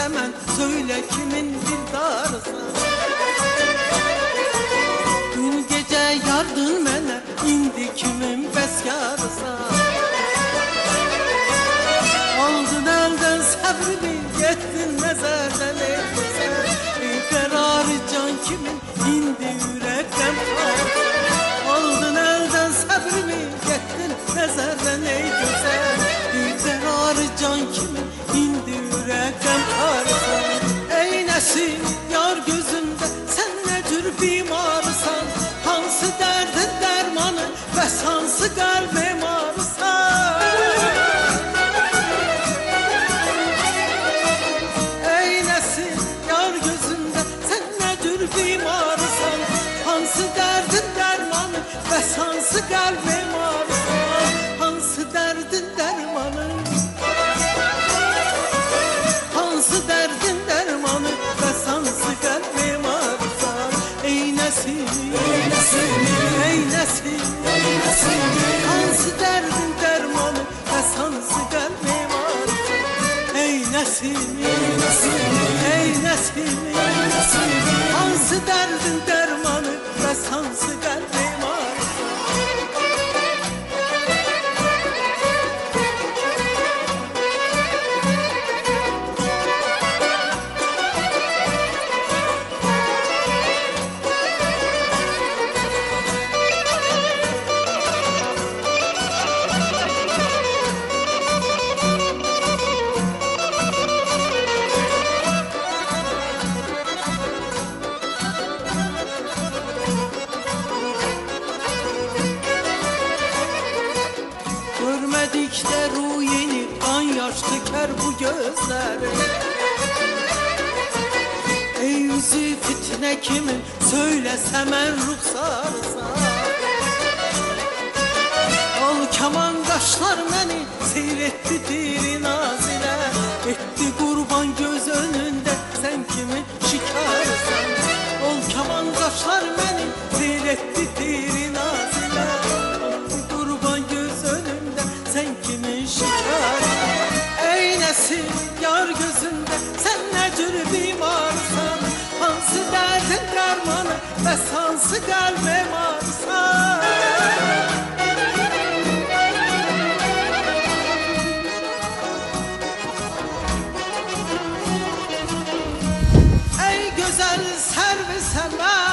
səmən, söylə kimin dildarısan. Gün gecə yardın mənə, indi kimin bəskarısan. Aldın əldən səbrimi, getdin nəzərdən etsən. Qərarı can kimin, indi ürəkdən parsan. Aldın əldən səbrimi, getdin nəzərdən etsən. Qərarı can kimin, indi ürəkdən parsan. Ey nəsim yar gözündə, sən nə cür bimarısan. Hansı dərdin dərmanı, bəs hansı qəlb emarısan. Ey nəsim yar gözündə, sən nə cür bimarısan. Hansı dərdin dərmanı, bəs hansı qəlb emarısan. Hansı dərdin dərmanı, hansı dərdin dərmanı, bəs hansı qəlb emarısan. Ey nəsim, ey nəsim, ey nəsim, ey nəsim, hansı dərdin dərmanı, bəs hansı qəlb emarısan. Ey nəsim, ey nəsim, ey nəsim, ey nəsim, hansı dərdin dərmanı, bəs hansı qəlb emarısan. Görmədikdə ruyeni, qan yaş tükər bu gözləri. Ey üzü fitnə kimin, söylə səmən ruxsarısan. Al kaman qaşlar məni, seyr etdi diri nazilə. Etdi qurban göz önündə, sən kimin şikarısan. Al kaman qaşlar məni, seyr etdi diri nazilə. Sen kimin şikarısan. Ey nəsim yar gözündə, sən nə cür bimarısan. Hansı dərdin dərmanı, bəs hansı qəlb emarısan. Ey gözəl sərvi səmən,